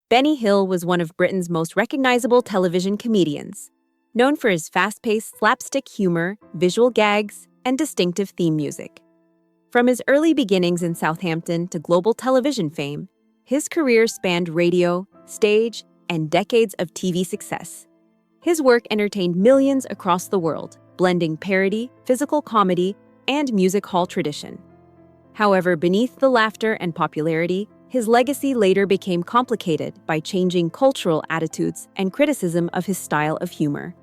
Benny Hill was one of Britain's most recognizable television comedians, known for his fast-paced slapstick humor, visual gags, and distinctive theme music. From his early beginnings in Southampton to global television fame, his career spanned radio, stage, and decades of TV success. His work entertained millions across the world, blending parody, physical comedy, and music hall tradition. However, beneath the laughter and popularity, his legacy later became complicated by changing cultural attitudes and criticism of his style of humor.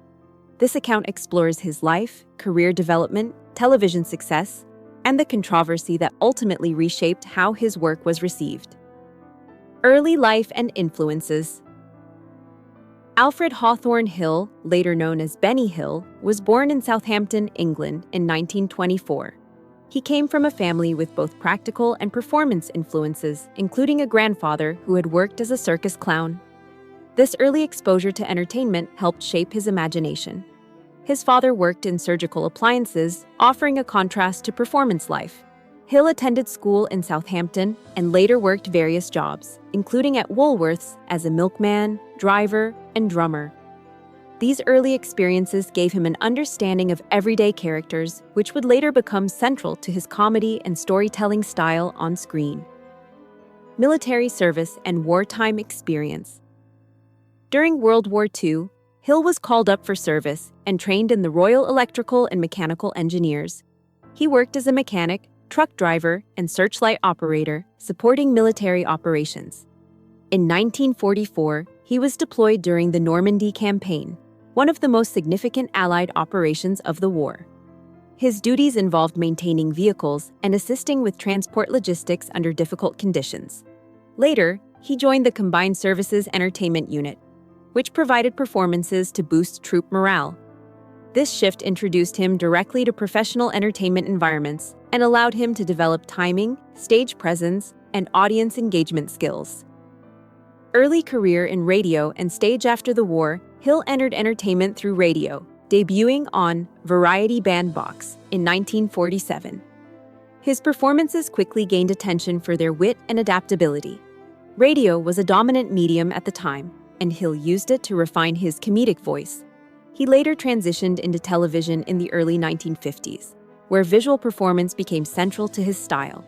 This account explores his life, career development, television success, and the controversy that ultimately reshaped how his work was received. Early life and influences. Alfred Hawthorne Hill, later known as Benny Hill, was born in Southampton, England in 1924. He came from a family with both practical and performance influences, including a grandfather who had worked as a circus clown. This early exposure to entertainment helped shape his imagination. His father worked in surgical appliances, offering a contrast to performance life. Hill attended school in Southampton and later worked various jobs, including at Woolworths as a milkman, driver, and drummer. These early experiences gave him an understanding of everyday characters, which would later become central to his comedy and storytelling style on screen. Military service and wartime experience. During World War II, Hill was called up for service and trained in the Royal Electrical and Mechanical Engineers. He worked as a mechanic, truck driver, and searchlight operator, supporting military operations. In 1944, he was deployed during the Normandy campaign, one of the most significant Allied operations of the war. His duties involved maintaining vehicles and assisting with transport logistics under difficult conditions. Later, he joined the Combined Services Entertainment Unit, which provided performances to boost troop morale. This shift introduced him directly to professional entertainment environments and allowed him to develop timing, stage presence, and audience engagement skills. Early career in radio and stage. After the war, Hill entered entertainment through radio, debuting on Variety Bandbox in 1947. His performances quickly gained attention for their wit and adaptability. Radio was a dominant medium at the time, and Hill used it to refine his comedic voice. He later transitioned into television in the early 1950s, where visual performance became central to his style.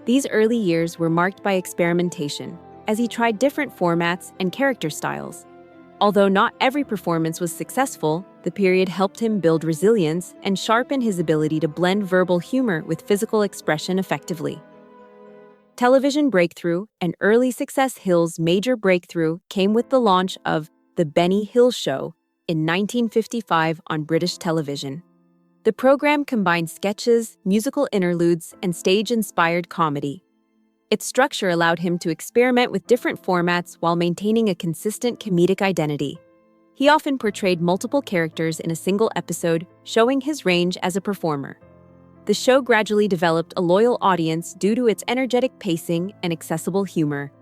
These early years were marked by experimentation, as he tried different formats and character styles. Although not every performance was successful, the period helped him build resilience and sharpen his ability to blend verbal humor with physical expression effectively. Television breakthrough and early success. Hill's major breakthrough came with the launch of The Benny Hill Show in 1955 on British television. The program combined sketches, musical interludes, and stage-inspired comedy. Its structure allowed him to experiment with different formats while maintaining a consistent comedic identity. He often portrayed multiple characters in a single episode, showing his range as a performer. The show gradually developed a loyal audience due to its energetic pacing and accessible humor.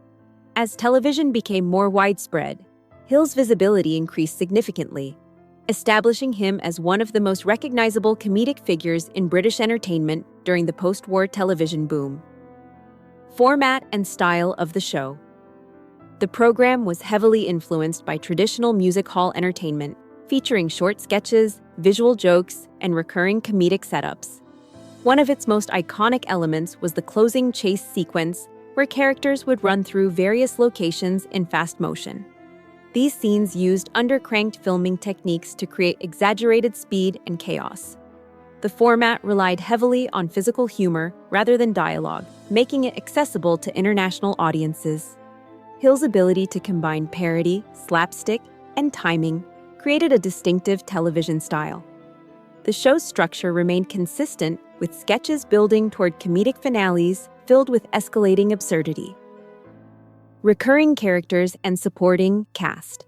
As television became more widespread, Hill's visibility increased significantly, establishing him as one of the most recognizable comedic figures in British entertainment during the post-war television boom. Format and style of the show. The program was heavily influenced by traditional music hall entertainment, featuring short sketches, visual jokes, and recurring comedic setups. One of its most iconic elements was the closing chase sequence, where characters would run through various locations in fast motion. These scenes used undercranked filming techniques to create exaggerated speed and chaos. The format relied heavily on physical humor rather than dialogue, making it accessible to international audiences. Hill's ability to combine parody, slapstick, and timing created a distinctive television style. The show's structure remained consistent, with sketches building toward comedic finales filled with escalating absurdity. Recurring characters and supporting cast.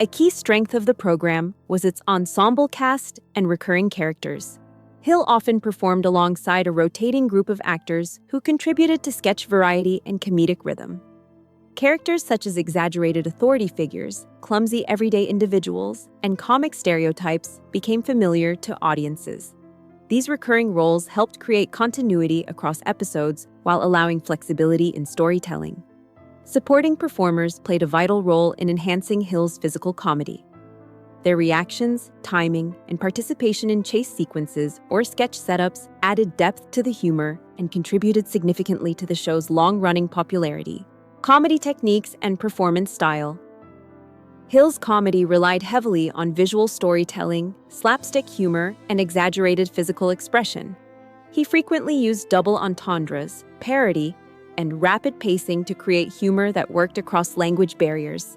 A key strength of the program was its ensemble cast and recurring characters. Hill often performed alongside a rotating group of actors who contributed to sketch variety and comedic rhythm. Characters such as exaggerated authority figures, clumsy everyday individuals, and comic stereotypes became familiar to audiences. These recurring roles helped create continuity across episodes while allowing flexibility in storytelling. Supporting performers played a vital role in enhancing Hill's physical comedy. Their reactions, timing, and participation in chase sequences or sketch setups added depth to the humor and contributed significantly to the show's long-running popularity. Comedy techniques and performance style. Hill's comedy relied heavily on visual storytelling, slapstick humor, and exaggerated physical expression. He frequently used double entendres, parody, and rapid pacing to create humor that worked across language barriers.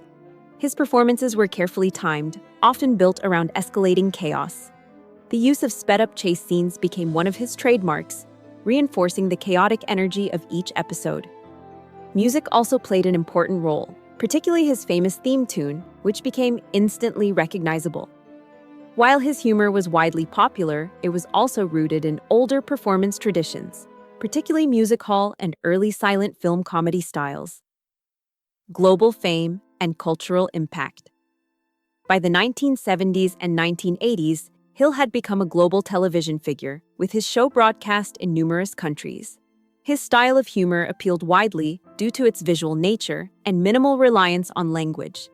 His performances were carefully timed, often built around escalating chaos. The use of sped-up chase scenes became one of his trademarks, reinforcing the chaotic energy of each episode. Music also played an important role, particularly his famous theme tune, which became instantly recognizable. While his humor was widely popular, it was also rooted in older performance traditions, particularly music hall and early silent film comedy styles. Global fame and cultural impact. By the 1970s and 1980s, Hill had become a global television figure, with his show broadcast in numerous countries. His style of humor appealed widely due to its visual nature and minimal reliance on language.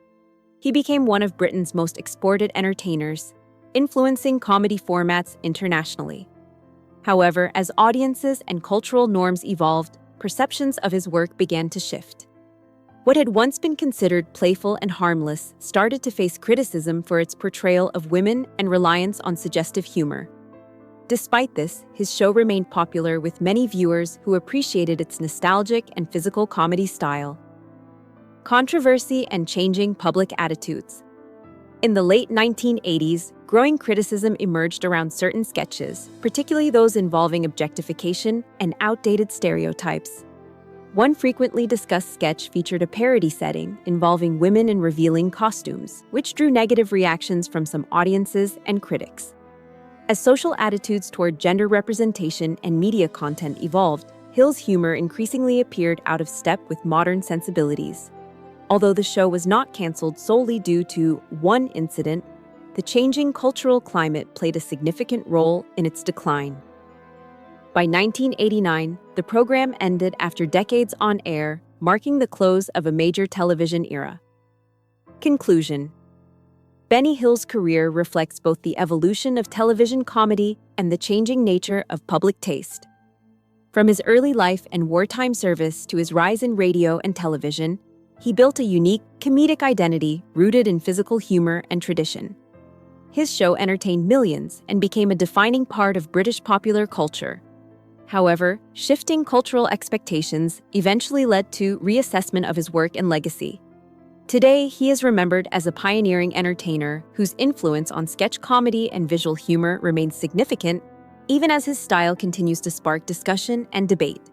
He became one of Britain's most exported entertainers, influencing comedy formats internationally. However, as audiences and cultural norms evolved, perceptions of his work began to shift. What had once been considered playful and harmless started to face criticism for its portrayal of women and reliance on suggestive humor. Despite this, his show remained popular with many viewers who appreciated its nostalgic and physical comedy style. Controversy and changing public attitudes. In the late 1980s, growing criticism emerged around certain sketches, particularly those involving objectification and outdated stereotypes. One frequently discussed sketch featured a parody setting involving women in revealing costumes, which drew negative reactions from some audiences and critics. As social attitudes toward gender representation and media content evolved, Hill's humor increasingly appeared out of step with modern sensibilities. Although the show was not canceled solely due to one incident, the changing cultural climate played a significant role in its decline. By 1989, the program ended after decades on air, marking the close of a major television era. Conclusion. Benny Hill's career reflects both the evolution of television comedy and the changing nature of public taste. From his early life and wartime service to his rise in radio and television, he built a unique, comedic identity rooted in physical humor and tradition. His show entertained millions and became a defining part of British popular culture. However, shifting cultural expectations eventually led to reassessment of his work and legacy. Today, he is remembered as a pioneering entertainer whose influence on sketch comedy and visual humor remains significant, even as his style continues to spark discussion and debate.